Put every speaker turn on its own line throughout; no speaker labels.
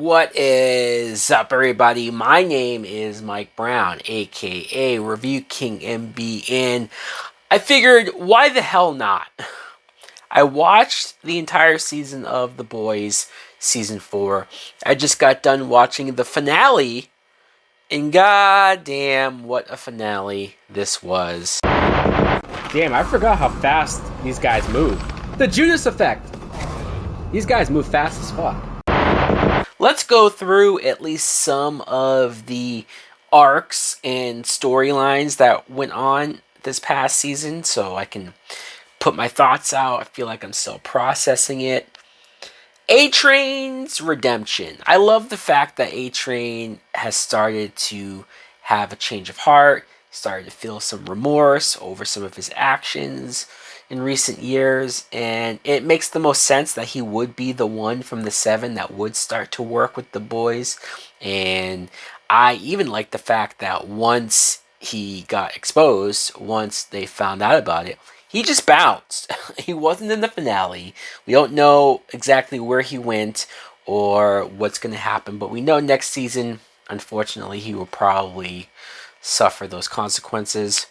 What is up, everybody? My name is Mike Brown, aka Review King MB, and I figured, why the hell not? I watched the entire season of The Boys, season 4. I just got done watching the finale, and goddamn, what a finale this was.
Damn, I forgot how fast these guys move. The Judas effect! These guys move fast as fuck.
Let's go through at least some of the arcs and storylines that went on this past season so I can put my thoughts out. I feel like I'm still processing it. A-Train's redemption. I love the fact that A-Train has started to have a change of heart, started to feel some remorse over some of his actions in recent years, and it makes the most sense that he would be the one from the 7 that would start to work with the boys. And I even like the fact that once he got exposed, once they found out about it, he just bounced. He wasn't in the finale. We don't know exactly where he went or what's going to happen, but we know next season, unfortunately, he will probably suffer those consequences.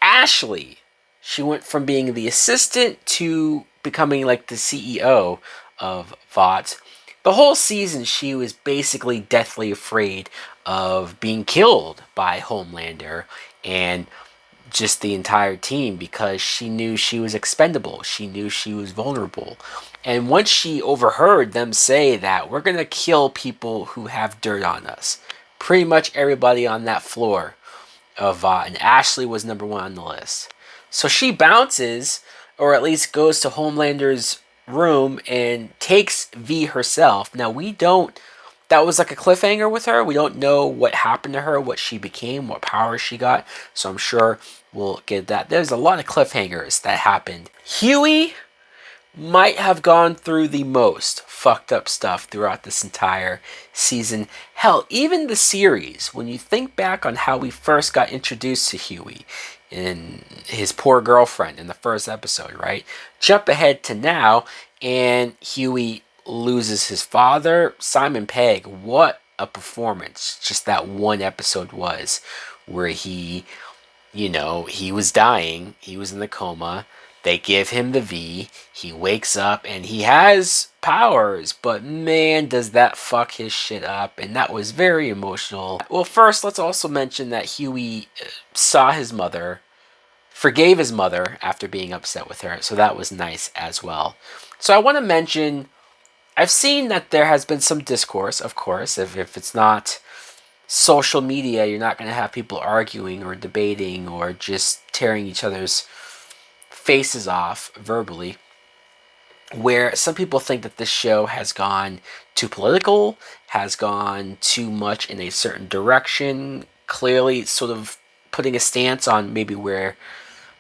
Ashley, she went from being the assistant to becoming like the CEO of Vought. The whole season, she was basically deathly afraid of being killed by Homelander and just the entire team because she knew she was expendable. She knew she was vulnerable. And once she overheard them say that we're going to kill people who have dirt on us, pretty much everybody on that floor of Vought, and Ashley was number 1 on the list. So she bounces, or at least goes to Homelander's room and takes V herself. Now, that was like a cliffhanger with her. We don't know what happened to her, what she became, what power she got. So I'm sure we'll get that. There's a lot of cliffhangers that happened. Hughie might have gone through the most fucked up stuff throughout this entire season. Hell, even the series, when you think back on how we first got introduced to Hughie and his poor girlfriend in the first episode, right? Jump ahead to now, and Hughie loses his father. Simon Pegg, what a performance just that one episode was, where he was dying, he was in the coma, they give him the V, he wakes up, and he has powers, but man, does that fuck his shit up, and that was very emotional. Well, first, let's also mention that Hughie saw his mother, forgave his mother after being upset with her, so that was nice as well. So I want to mention, I've seen that there has been some discourse, of course. If it's not social media, you're not going to have people arguing or debating or just tearing each other's faces off verbally, where some people think that this show has gone too political, has gone too much in a certain direction, clearly sort of putting a stance on maybe where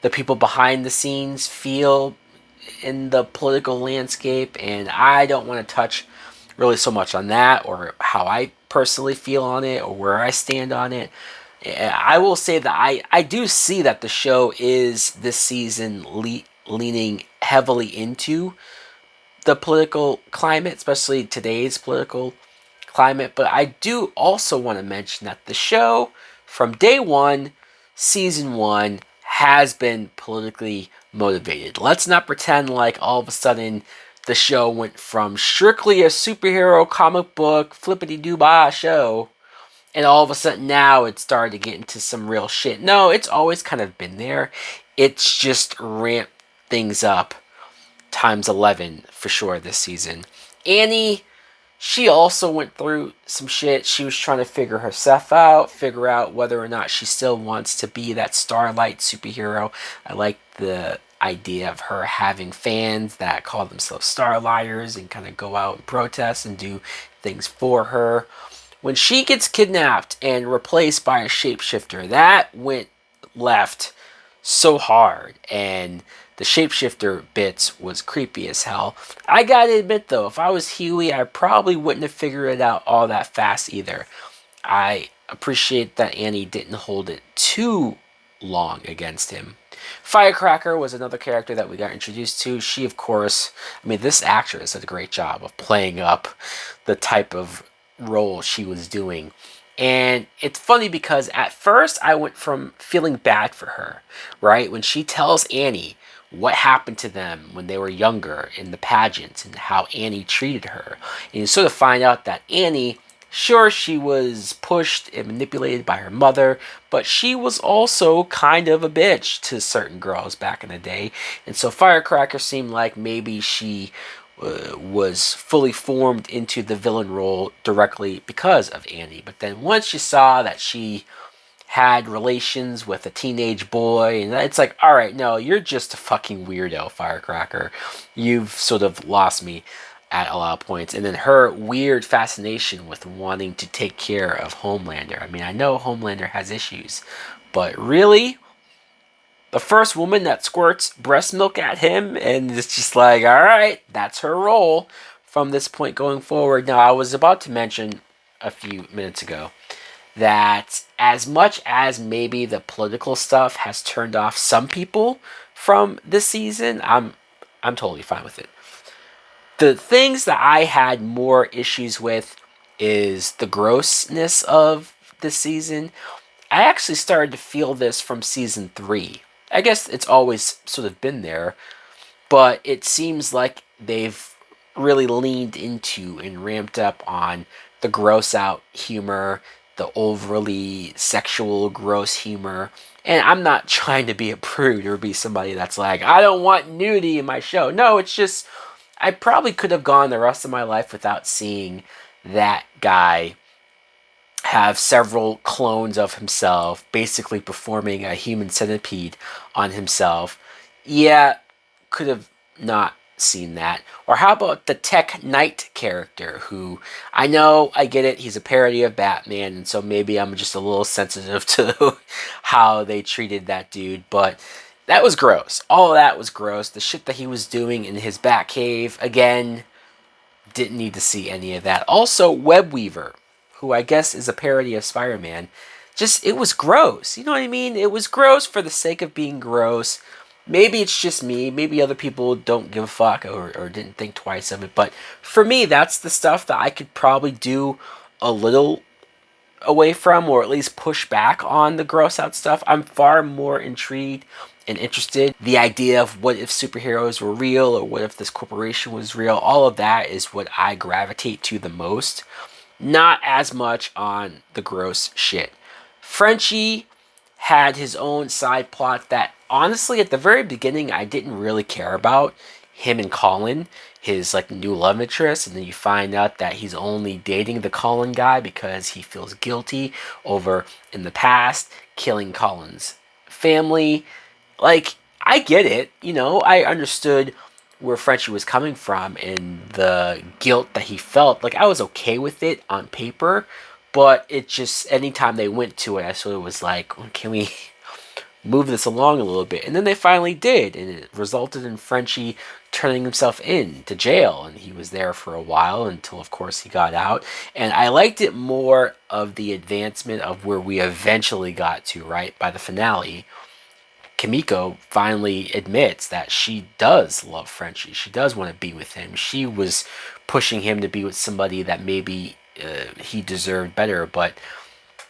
the people behind the scenes feel in the political landscape, and I don't want to touch really so much on that or how I personally feel on it or where I stand on it. I will say that I do see that the show is this season leaning heavily into the political climate, especially today's political climate, but I do also want to mention that the show from day 1, season 1, has been politically motivated. Let's not pretend like all of a sudden the show went from strictly a superhero comic book flippity-doo-bah show and all of a sudden now it started to get into some real shit. No, it's always kind of been there. It's just ramped things up times 11 for sure this season. Annie, she also went through some shit. She was trying to figure herself out, figure out whether or not she still wants to be that Starlight superhero. I like the idea of her having fans that call themselves Starlighters and kind of go out and protest and do things for her. When she gets kidnapped and replaced by a shapeshifter, that went left so hard, and the shapeshifter bits was creepy as hell. I gotta admit though, if I was Hughie, I probably wouldn't have figured it out all that fast either. I appreciate that Annie didn't hold it too long against him. Firecracker was another character that we got introduced to. She, of course, this actress did a great job of playing up the type of role she was doing. And it's funny because at first I went from feeling bad for her, right? When she tells Annie what happened to them when they were younger in the pageant and how Annie treated her. And you sort of find out that Annie, sure, she was pushed and manipulated by her mother, but she was also kind of a bitch to certain girls back in the day. And so Firecracker seemed like maybe she was fully formed into the villain role directly because of Annie. But then once you saw that she had relations with a teenage boy, and it's like, all right, no, you're just a fucking weirdo, Firecracker. You've sort of lost me at a lot of points. And then her weird fascination with wanting to take care of Homelander. I mean, I know Homelander has issues, but really? The first woman that squirts breast milk at him, and it's just like, all right, that's her role from this point going forward. Now, I was about to mention a few minutes ago that as much as maybe the political stuff has turned off some people from this season, I'm totally fine with it. The things that I had more issues with is the grossness of this season. I actually started to feel this from season 3. I guess it's always sort of been there, but it seems like they've really leaned into and ramped up on the gross out humor, the overly sexual gross humor. And I'm not trying to be a prude or be somebody that's like, I don't want nudity in my show. No, it's just, I probably could have gone the rest of my life without seeing that guy have several clones of himself, basically performing a human centipede on himself. Yeah, could have not seen that. Or how about the Tech Knight character, who I know, I get it, he's a parody of Batman, and so maybe I'm just a little sensitive to how they treated that dude, but that was gross. All of that was gross. The shit that he was doing in his Batcave, again, didn't need to see any of that. Also, Webweaver, who I guess is a parody of Spider-Man, just, it was gross. You know what I mean? It was gross for the sake of being gross. Maybe it's just me. Maybe other people don't give a fuck or didn't think twice of it. But for me, that's the stuff that I could probably do a little away from, or at least push back on the gross out stuff. I'm far more intrigued and interested. The idea of what if superheroes were real, or what if this corporation was real, all of that is what I gravitate to the most. Not as much on the gross shit. Frenchie had his own side plot that honestly at the very beginning I didn't really care about. Him and Colin, his like new love interest, and then you find out that he's only dating the Colin guy because he feels guilty over in the past killing Colin's family. Like, I get it, you know, I understood where Frenchie was coming from and the guilt that he felt. Like, I was okay with it on paper, but it just, anytime they went to it, I sort of was like, can we move this along a little bit? And then they finally did, and it resulted in Frenchie turning himself in to jail, and he was there for a while until, of course, he got out. And I liked it more of the advancement of where we eventually got to, right, by the finale. Kimiko finally admits that she does love Frenchie. She does want to be with him. She was pushing him to be with somebody that maybe he deserved better, but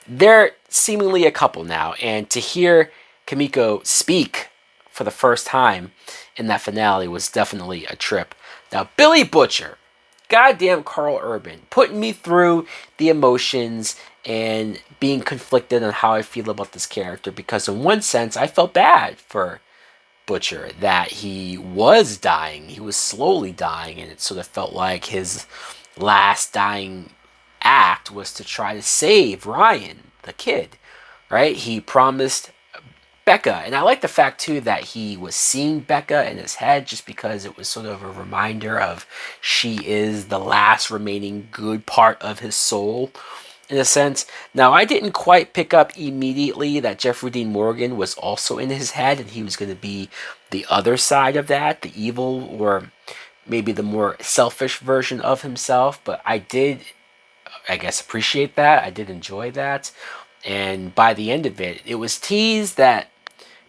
they're seemingly a couple now. And to hear Kimiko speak for the first time in that finale was definitely a trip. Now, Billy Butcher, goddamn Carl Urban, putting me through the emotions and being conflicted on how I feel about this character, because in one sense I felt bad for Butcher, that he was dying, he was slowly dying, and it sort of felt like his last dying act was to try to save Ryan, the kid, right? He promised Becca, and I like the fact too that he was seeing Becca in his head, just because it was sort of a reminder of she is the last remaining good part of his soul, in a sense. Now, I didn't quite pick up immediately that Jeffrey Dean Morgan was also in his head, and he was going to be the other side of that, the evil, or maybe the more selfish version of himself, but I did, I guess, appreciate that. I did enjoy that. And by the end of it, it was teased that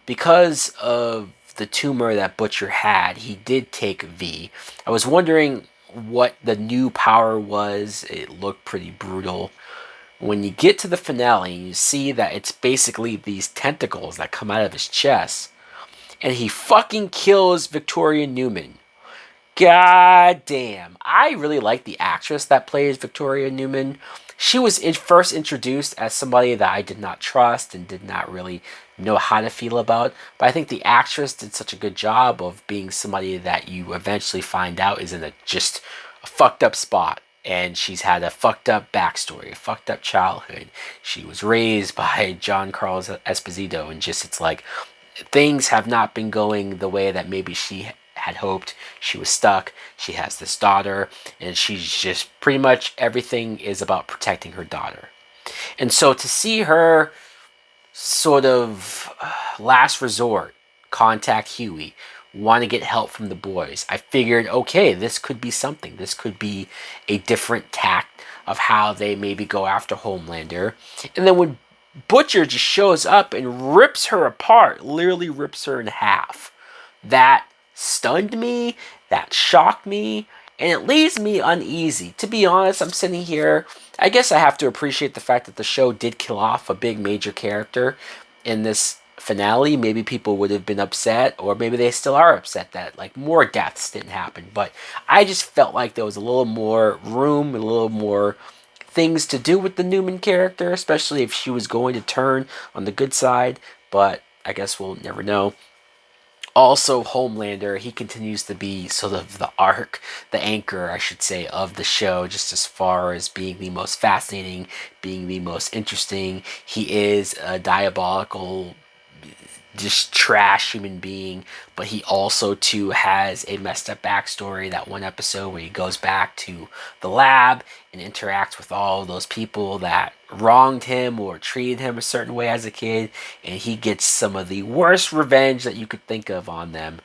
because of the tumor that Butcher had, he did take V. I was wondering what the new power was, it looked pretty brutal. When you get to the finale, you see that it's basically these tentacles that come out of his chest, and he fucking kills Victoria Newman. God damn. I really like the actress that plays Victoria Newman. She was first introduced as somebody that I did not trust and did not really know how to feel about. But I think the actress did such a good job of being somebody that you eventually find out is in just a fucked up spot. And she's had a fucked up backstory, a fucked up childhood. She was raised by John Carlos Esposito, and just it's like things have not been going the way that maybe she had hoped. She was stuck. She has this daughter, and she's just pretty much everything is about protecting her daughter. And so to see her sort of last resort contact Hughie, want to get help from the boys, I figured, okay, this could be something. This could be a different tact of how they maybe go after Homelander. And then when Butcher just shows up and rips her apart, literally rips her in half, that stunned me, that shocked me, and it leaves me uneasy. To be honest, I'm sitting here, I guess I have to appreciate the fact that the show did kill off a big major character in this finale. Maybe people would have been upset, or maybe they still are upset that like more deaths didn't happen, but I just felt like there was a little more room, a little more things to do with the Newman character, especially if she was going to turn on the good side, but I guess we'll never know. Also, Homelander, he continues to be sort of the arc, the anchor, I should say, of the show, just as far as being the most fascinating, being the most interesting. He is a diabolical, just trash human being, but he also too has a messed up backstory. That one episode where he goes back to the lab and interacts with all of those people that wronged him or treated him a certain way as a kid, and he gets some of the worst revenge that you could think of on them.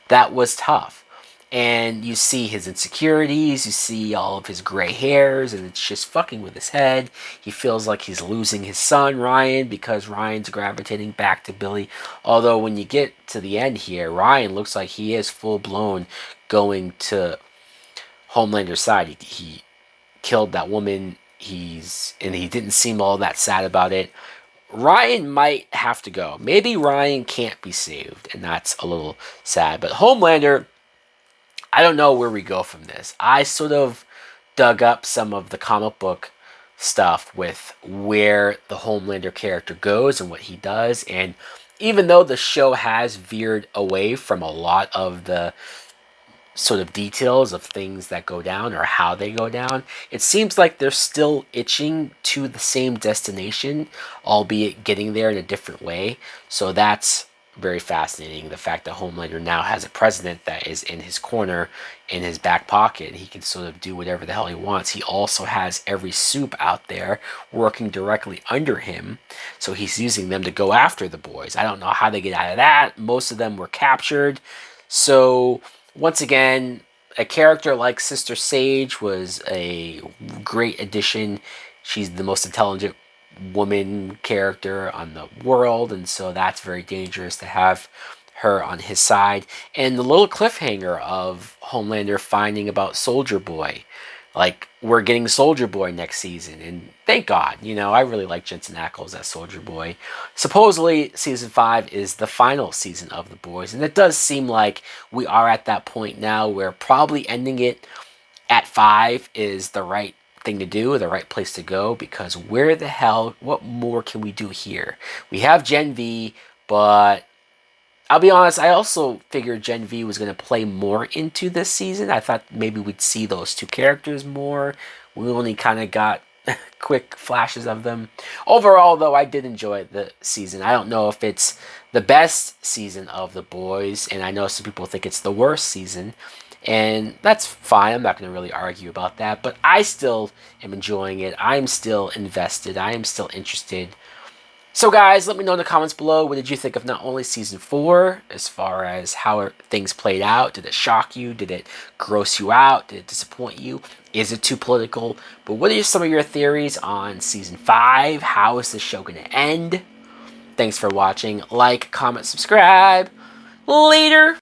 That was tough. And you see his insecurities, you see all of his gray hairs, and it's just fucking with his head. He feels like he's losing his son, Ryan, because Ryan's gravitating back to Billy. Although when you get to the end here, Ryan looks like he is full-blown going to Homelander's side. He killed that woman, and he didn't seem all that sad about it. Ryan might have to go. Maybe Ryan can't be saved, and that's a little sad. But Homelander, I don't know where we go from this. I sort of dug up some of the comic book stuff with where the Homelander character goes and what he does. And even though the show has veered away from a lot of the sort of details of things that go down or how they go down, it seems like they're still itching to the same destination, albeit getting there in a different way. So that's very fascinating. The fact that Homelander now has a president that is in his corner, in his back pocket. He can sort of do whatever the hell he wants. He also has every soup out there working directly under him. So he's using them to go after the boys. I don't know how they get out of that. Most of them were captured. So once again, a character like Sister Sage was a great addition. She's the most intelligent woman character on the world, and so that's very dangerous to have her on his side. And the little cliffhanger of Homelander finding about Soldier Boy, like we're getting Soldier Boy next season, and thank God. I really like Jensen Ackles as Soldier Boy. Supposedly season 5 is the final season of The Boys, and it does seem like we are at that point now where probably ending it at 5 is the right thing to do, the right place to go, because where the hell, what more can we do here? We have Gen V, but I'll be honest, I also figured Gen V was going to play more into this season. I thought maybe we'd see those two characters more. We only kind of got quick flashes of them. Overall, though, I did enjoy the season. I don't know if it's the best season of The Boys, and I know some people think it's the worst season. And that's fine. I'm not going to really argue about that. But I still am enjoying it. I'm still invested. I am still interested. So guys, let me know in the comments below, what did you think of not only Season 4, as far as how things played out? Did it shock you? Did it gross you out? Did it disappoint you? Is it too political? But what are some of your theories on Season 5? How is this show going to end? Thanks for watching. Like, comment, subscribe. Later!